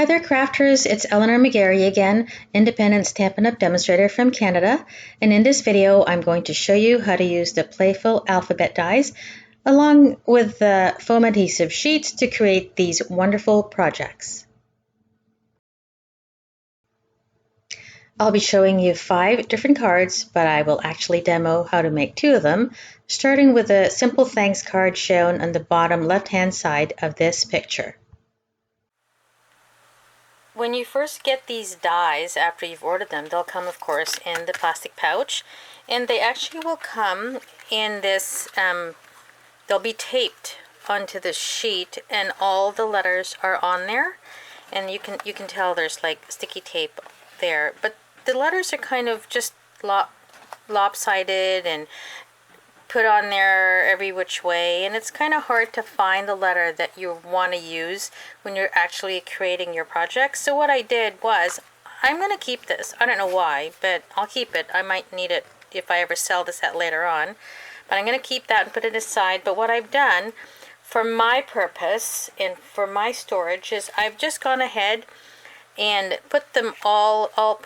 Hi there crafters, it's Eleanor McGarry again, independent Stampin' Up! Demonstrator from Canada, and in this video I'm going to show you how to use the Playful alphabet dies along with the foam adhesive sheets to create these wonderful projects. I'll be showing you 5 different cards, but I will actually demo how to make 2 of them, starting with a simple thanks card shown on the bottom left-hand side of this picture. When you first get these dies, after you've ordered them, they'll come, of course, in the plastic pouch, and they actually will come in this, they'll be taped onto the sheet, and all the letters are on there, and you can tell there's like sticky tape there, but the letters are kind of just lopsided and put on there every which way, and it's kind of hard to find the letter that you want to use when you're actually creating your project. So what I did was, I'm going to keep this. I don't know why, but I'll keep it. I might need it if I ever sell this at later on, but I'm going to keep that and put it aside. But what I've done for my purpose and for my storage is I've just gone ahead and put them put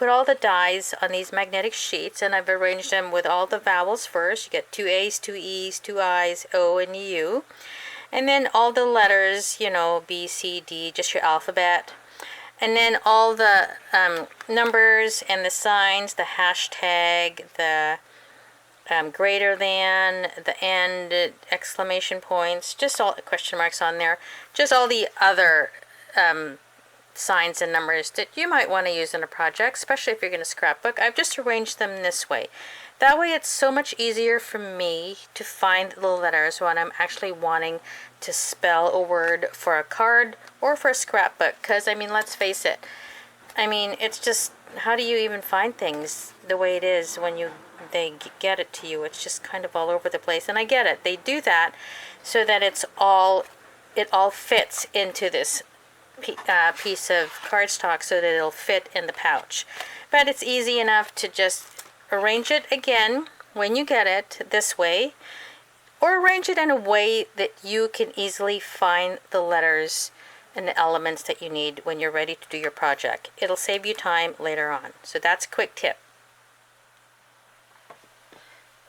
all the dies on these magnetic sheets, and I've arranged them with all the vowels first. You get 2 A's, 2 E's, 2 I's, O, and U. And then all the letters, you know, B, C, D, just your alphabet. And then all the numbers and the signs, the hashtag, the greater than, the and, exclamation points, just all question marks on there. Just all the other signs and numbers that you might want to use in a project, especially if you're going to scrapbook. I've just arranged them this way. That way it's so much easier for me to find the letters when I'm actually wanting to spell a word for a card or for a scrapbook, because I mean, let's face it, I mean, it's just, how do you even find things the way it is when they get it to you? It's just kind of all over the place, and I get it. They do that so that it all fits into this piece of cardstock so that it'll fit in the pouch. But it's easy enough to just arrange it again when you get it this way, or arrange it in a way that you can easily find the letters and the elements that you need when you're ready to do your project. It'll save you time later on. So that's a quick tip.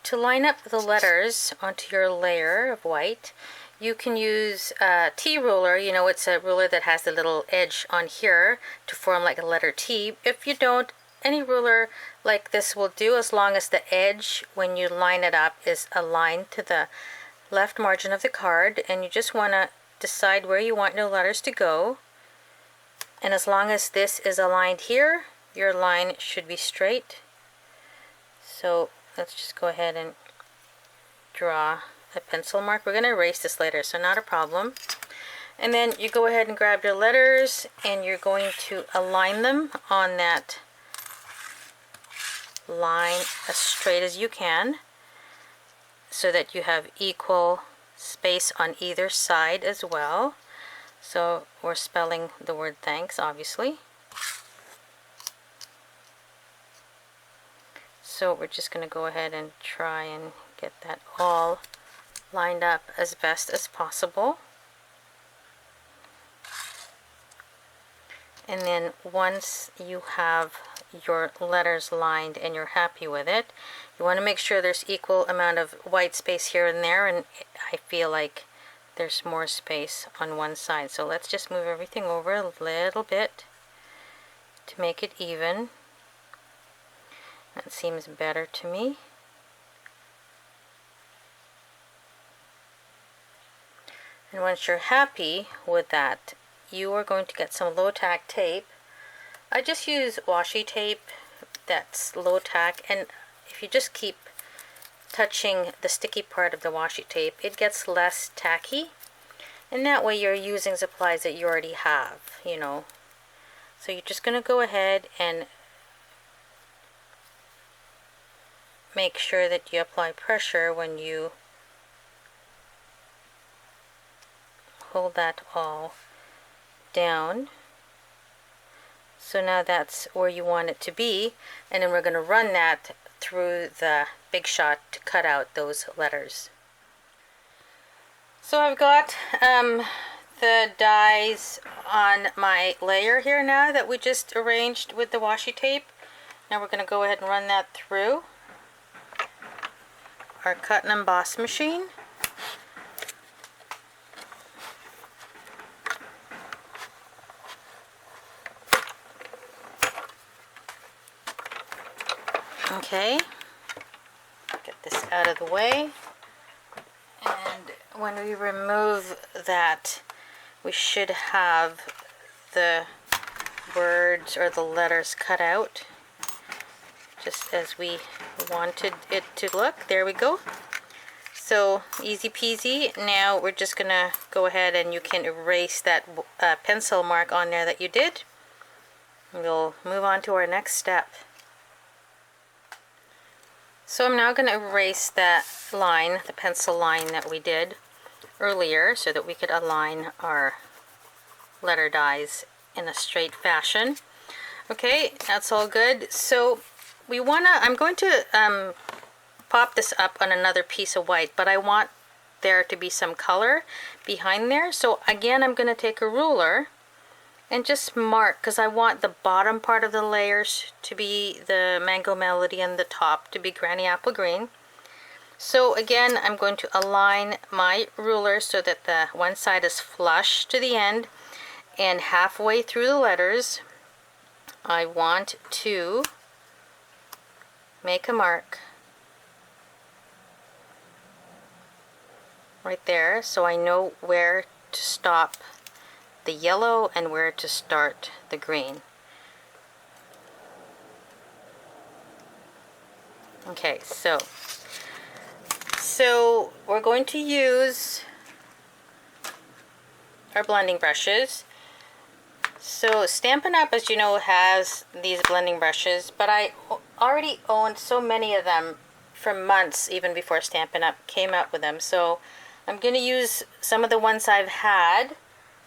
To line up the letters onto your layer of white, you can use a T ruler. You know, it's a ruler that has the little edge on here to form like a letter T. If you don't, any ruler like this will do, as long as the edge, when you line it up, is aligned to the left margin of the card, and you just want to decide where you want your letters to go. And as long as this is aligned here, your line should be straight. So let's just go ahead and draw a pencil mark. We're going to erase this later, so not a problem. And then you go ahead and grab your letters, and you're going to align them on that line as straight as you can, so that you have equal space on either side as well. So we're spelling the word thanks, obviously. So we're just going to go ahead and try and get that all lined up as best as possible. And then once you have your letters lined and you're happy with it, you want to make sure there's equal amount of white space here and there, and I feel like there's more space on one side. So let's just move everything over a little bit to make it even. That seems better to me. And once you're happy with that, you are going to get some low tack tape. I just use washi tape that's low tack, and if you just keep touching the sticky part of the washi tape, it gets less tacky, and that way you're using supplies that you already have, you know. So you're just going to go ahead and make sure that you apply pressure when you hold that all down. So now that's where you want it to be, and then we're going to run that through the Big Shot to cut out those letters. So I've got the dies on my layer here now that we just arranged with the washi tape. Now we're going to go ahead and run that through our cut and emboss machine. Okay, get this out of the way, and when we remove that, we should have the words or the letters cut out just as we wanted it to look. There we go. So easy peasy. Now we're just gonna go ahead and you can erase that pencil mark on there that you did. We'll move on to our next step. So I'm now going to erase that line, the pencil line that we did earlier, so that we could align our letter dies in a straight fashion. Okay, that's all good. So I'm going to pop this up on another piece of white, but I want there to be some color behind there. So again, I'm going to take a ruler and just mark, because I want the bottom part of the layers to be the Mango Melody and the top to be Granny Apple Green. So again, I'm going to align my ruler so that the one side is flush to the end, and halfway through the letters I want to make a mark right there so I know where to stop the yellow and where to start the green. Okay, so we're going to use our blending brushes. So Stampin' Up, as you know, has these blending brushes, but I already owned so many of them for months even before Stampin' Up came out with them. So I'm going to use some of the ones I've had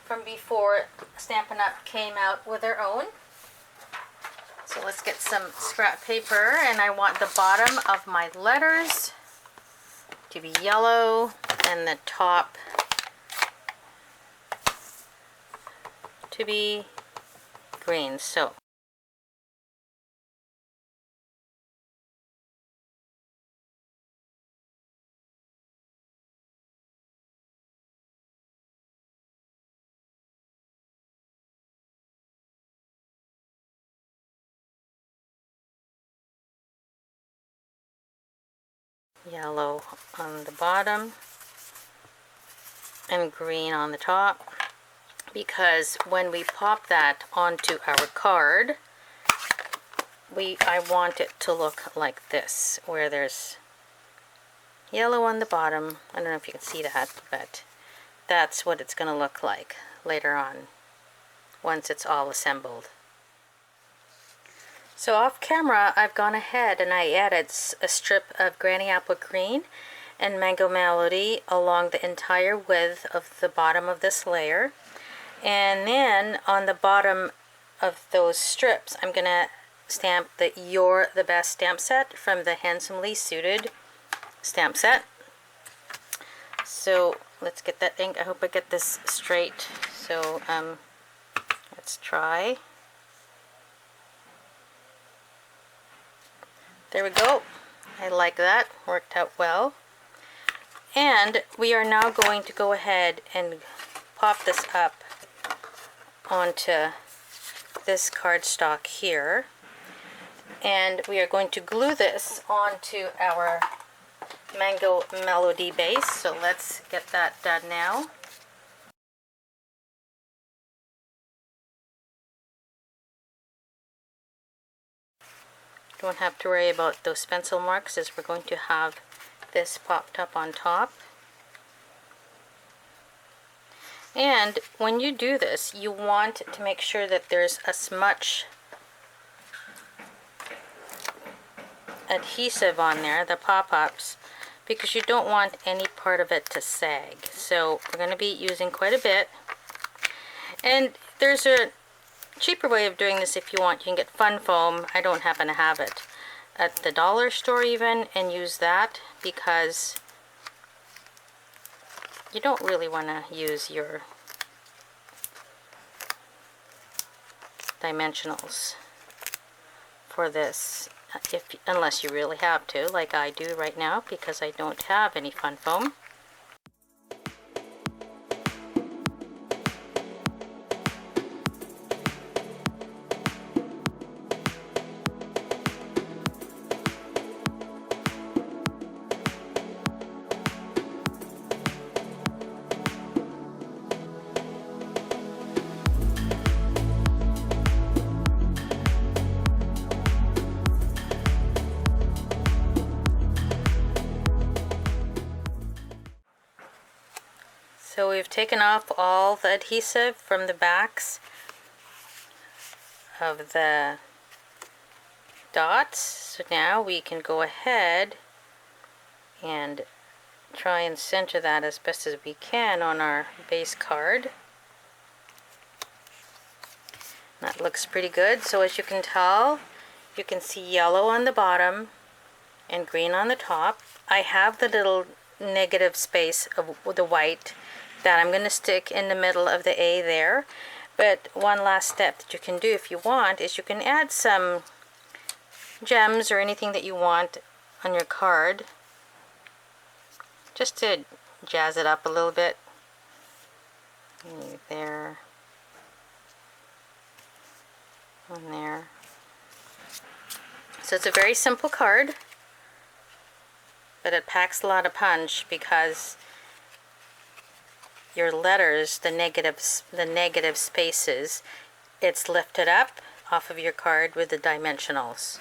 from before Stampin' Up came out with their own. So let's get some scrap paper, and I want the bottom of my letters to be yellow and the top to be green. So yellow on the bottom and green on the top, because when we pop that onto our card, I want it to look like this, where there's yellow on the bottom. I don't know if you can see that, but that's what it's going to look like later on once it's all assembled. So off camera, I've gone ahead and I added a strip of Granny Apple Green and Mango Melody along the entire width of the bottom of this layer. And then on the bottom of those strips, I'm going to stamp the You're the Best stamp set from the Handsomely Suited stamp set. So let's get that ink. I hope I get this straight. So let's try. There we go. I like that. Worked out well. And we are now going to go ahead and pop this up onto this cardstock here. And we are going to glue this onto our Mango Melody base. So let's get that done now. Don't have to worry about those pencil marks, as we're going to have this popped up on top. And when you do this, you want to make sure that there's as much adhesive on there, the pop-ups, because you don't want any part of it to sag. So we're going to be using quite a bit. And there's a cheaper way of doing this if you want. You can get fun foam. I don't happen to have it at the dollar store even, and use that, because you don't really want to use your dimensionals for this, unless you really have to, like I do right now, because I don't have any fun foam. So we've taken off all the adhesive from the backs of the dots. So now we can go ahead and try and center that as best as we can on our base card. That looks pretty good. So as you can tell, you can see yellow on the bottom and green on the top. I have the little negative space of the white that I'm going to stick in the middle of the A there. But one last step that you can do if you want is you can add some gems or anything that you want on your card, just to jazz it up a little bit. There, and there. So it's a very simple card, but it packs a lot of punch because your letters, the negative spaces, it's lifted up off of your card with the dimensionals.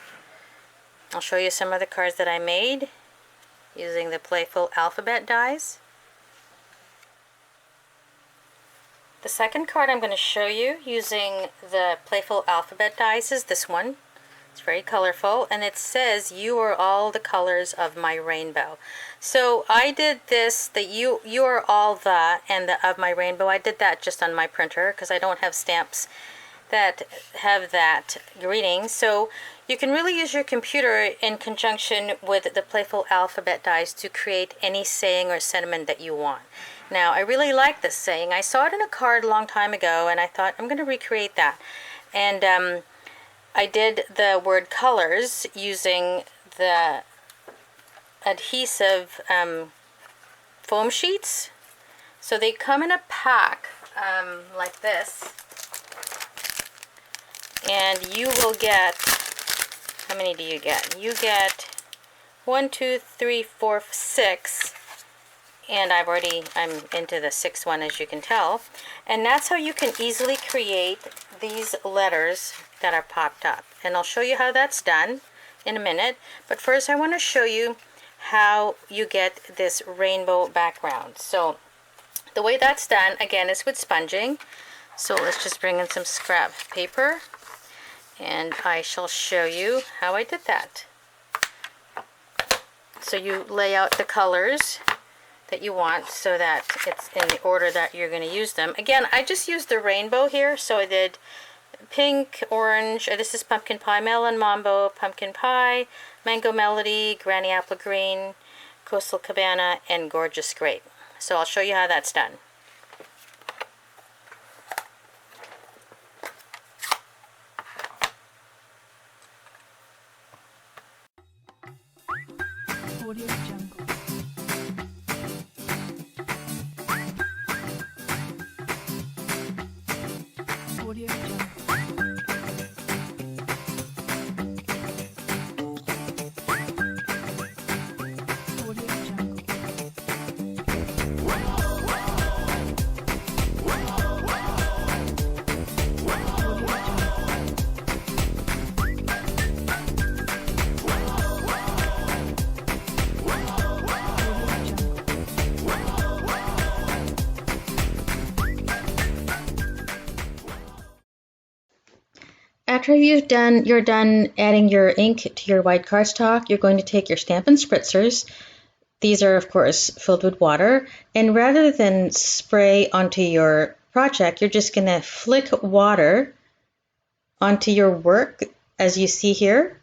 I'll show you some of the cards that I made using the Playful alphabet dies. The second card I'm going to show you using the Playful alphabet dies is this one. It's very colorful, and it says, "You are all the colors of my rainbow." So I did this, the you are all the and the of my rainbow. I did that just on my printer because I don't have stamps that have that greeting. So you can really use your computer in conjunction with the Playful alphabet dies to create any saying or sentiment that you want. Now, I really like this saying. I saw it in a card a long time ago, and I thought I'm going to recreate that. And I did the word colors using the adhesive foam sheets. So they come in a pack like this, and you will get, how many do you get? You get 1, 2, 3, 4, 6, and I'm into the 6th one, as you can tell. And that's how you can easily create these letters that are popped up, and I'll show you how that's done in a minute. But first I want to show you how you get this rainbow background. So the way that's done, again, is with sponging. So let's just bring in some scrap paper, and I shall show you how I did that. So you lay out the colors that you want so that it's in the order that you're going to use them. Again, I just used the rainbow here, so I did pink, orange, this is pumpkin pie, melon mambo, pumpkin pie, mango melody, granny apple green, coastal cabana, and gorgeous grape. So I'll show you how that's done. Audio Jungle. Audio Jungle. After you're done adding your ink to your white cardstock, you're going to take your Stampin' Spritzers. These are, of course, filled with water. And rather than spray onto your project, you're just going to flick water onto your work, as you see here.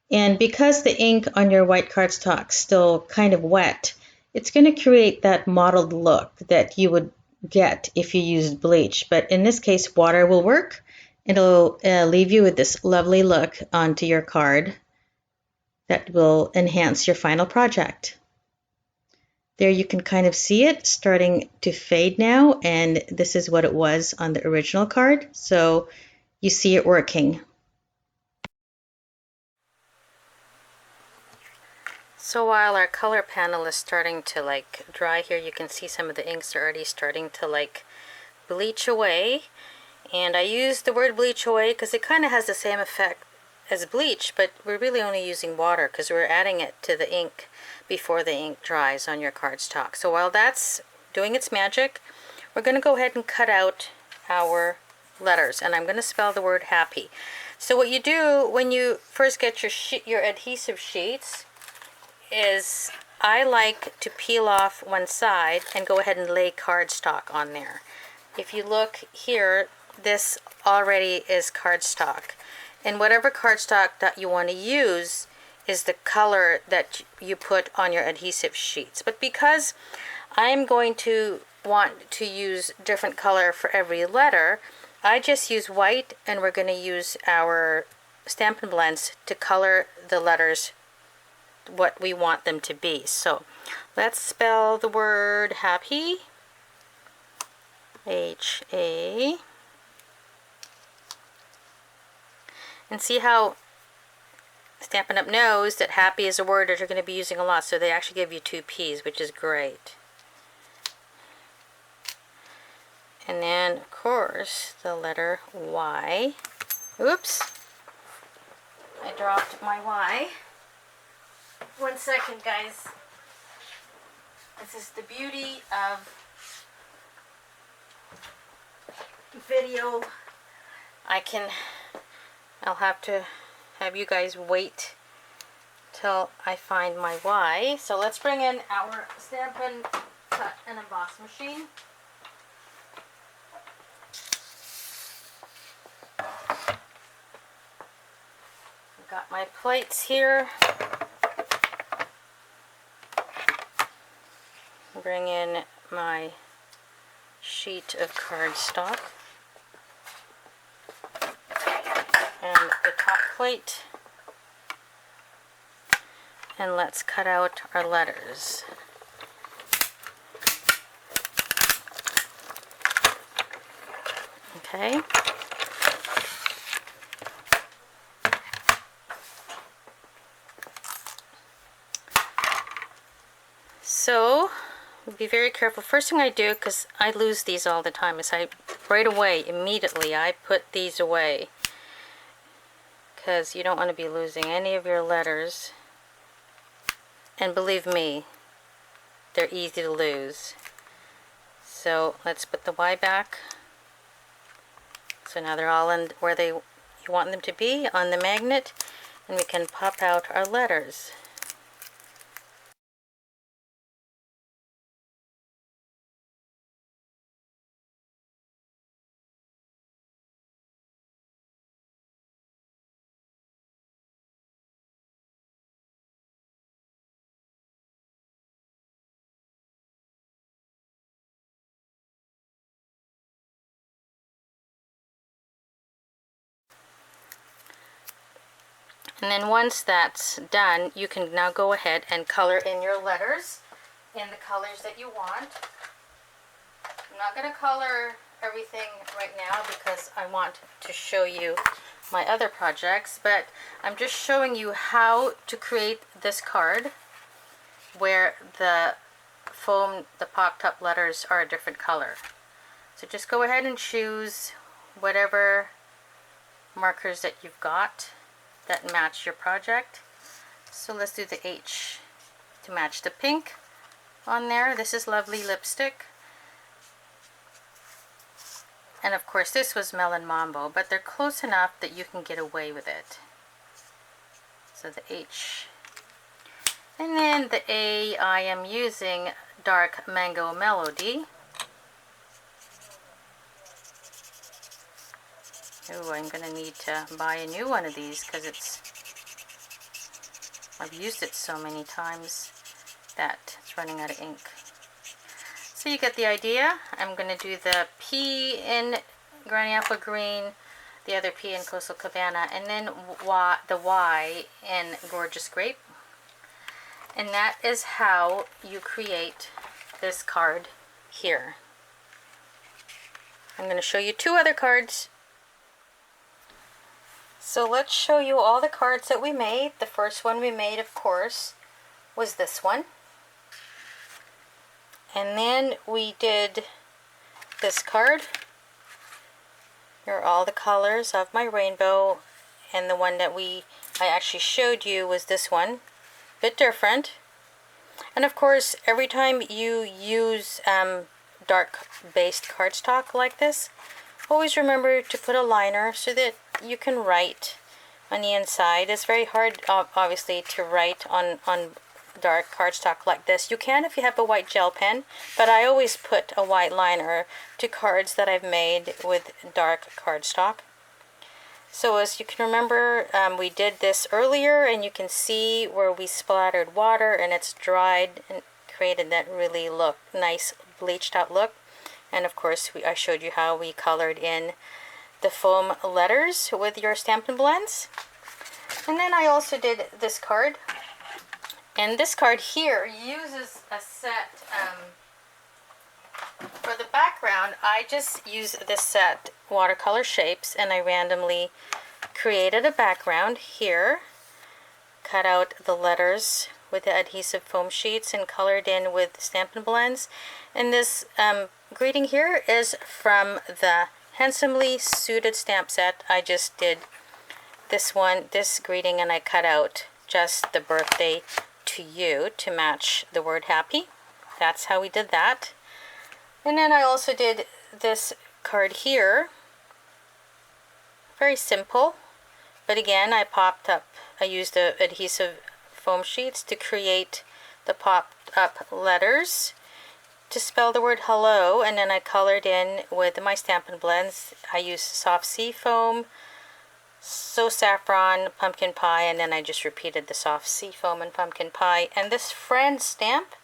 And because the ink on your white cardstock's still kind of wet, it's going to create that mottled look that you would get if you used bleach. But in this case, water will work. It'll leave you with this lovely look onto your card that will enhance your final project. There you can kind of see it starting to fade now, and this is what it was on the original card. So you see it working. So while our color panel is starting to dry here, you can see some of the inks are already starting to bleach away. And I use the word bleach away because it kind of has the same effect as bleach, but we're really only using water because we're adding it to the ink before the ink dries on your cardstock. So while that's doing its magic, we're going to go ahead and cut out our letters, and I'm going to spell the word happy. So what you do when you first get your adhesive sheets is I like to peel off one side and go ahead and lay cardstock on there. If you look here, this already is cardstock, and whatever cardstock that you want to use is the color that you put on your adhesive sheets. But because I'm going to want to use different color for every letter, I just use white, and we're going to use our Stampin' Blends to color the letters what we want them to be. So let's spell the word happy. H-A. And see how Stampin' Up! Knows that happy is a word that you're going to be using a lot, so they actually give you 2 P's, which is great. And then, of course, the letter Y. Oops. I dropped my Y. 1 second, guys. This is the beauty of video. I'll have to have you guys wait till I find my Y. So let's bring in our Stampin' Cut and Emboss machine. I've got my plates here. Bring in my sheet of cardstock and the top plate, and let's cut out our letters. Okay. So be very careful. First thing I do, because I lose these all the time, is right away, immediately, I put these away. Because you don't want to be losing any of your letters. And believe me, they're easy to lose. So let's put the Y back. So now they're all in where you want them to be, on the magnet. And we can pop out our letters. And then once that's done, you can now go ahead and color in your letters in the colors that you want. I'm not going to color everything right now because I want to show you my other projects, but I'm just showing you how to create this card where the foam, the popped up letters are a different color. So just go ahead and choose whatever markers that you've got that match your project. So let's do the H to match the pink on there. This is Lovely Lipstick. And of course this was Melon Mambo, but they're close enough that you can get away with it. So the H. And then the A, I am using Dark Mango Melody. Ooh, I'm going to need to buy a new one of these because I've used it so many times that it's running out of ink. So you get the idea. I'm going to do the P in Granny Apple Green, the other P in Coastal Cabana, and then the Y in Gorgeous Grape. And that is how you create this card here. I'm going to show you two other cards. So let's show you all the cards that we made. The first one we made, of course, was this one. And then we did this card. Here are all the colors of my rainbow. And the one that I actually showed you was this one. Bit different. And of course, every time you use dark based cardstock like this, always remember to put a liner so that you can write on the inside. It's very hard, obviously, to write on dark cardstock like this. You can if you have a white gel pen, but I always put a white liner to cards that I've made with dark cardstock. So as you can remember, we did this earlier, and you can see where we splattered water and it's dried and created that really nice bleached out look. And of course, I showed you how we colored in the foam letters with your Stampin' Blends. And then I also did this card. And this card here uses a set, for the background, I just used this set watercolor shapes, and I randomly created a background here, cut out the letters with the adhesive foam sheets and colored in with Stampin' Blends. And this greeting here is from the Handsomely Suited stamp set. I just did this greeting, and I cut out just the birthday to you to match the word happy. That's how we did that. And then I also did this card here. Very simple, but again, I used the adhesive foam sheets to create the popped up letters to spell the word hello, and then I colored in with my Stampin' Blends. I used soft sea foam, so saffron, pumpkin pie, and then I just repeated the soft sea foam and pumpkin pie. And this friend stamp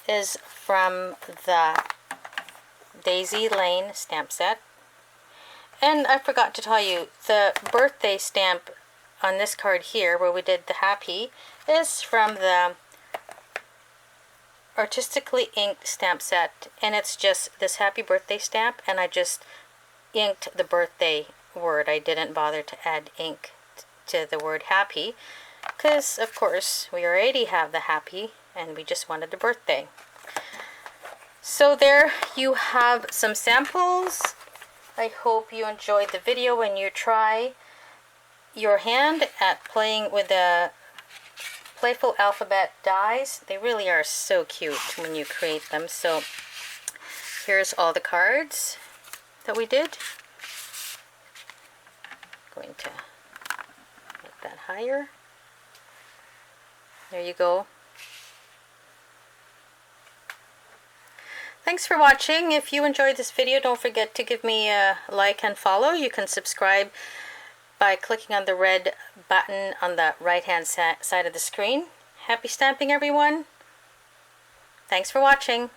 is from the Daisy Lane stamp set. And I forgot to tell you, the birthday stamp on this card here, where we did the happy, is from the Artistically Inked stamp set, and it's just this happy birthday stamp, and I just inked the birthday word. I didn't bother to add ink to the word happy, because of course we already have the happy, and we just wanted the birthday. So there you have some samples. I hope you enjoyed the video and you try your hand at playing with the Playful alphabet dies. They really are so cute when you create them. So here's all the cards that we did. Going to make that higher. There you go. Thanks for watching. If you enjoyed this video, don't forget to give me a like and follow. You can subscribe by clicking on the red button on the right hand side of the screen. Happy stamping, everyone. Thanks for watching.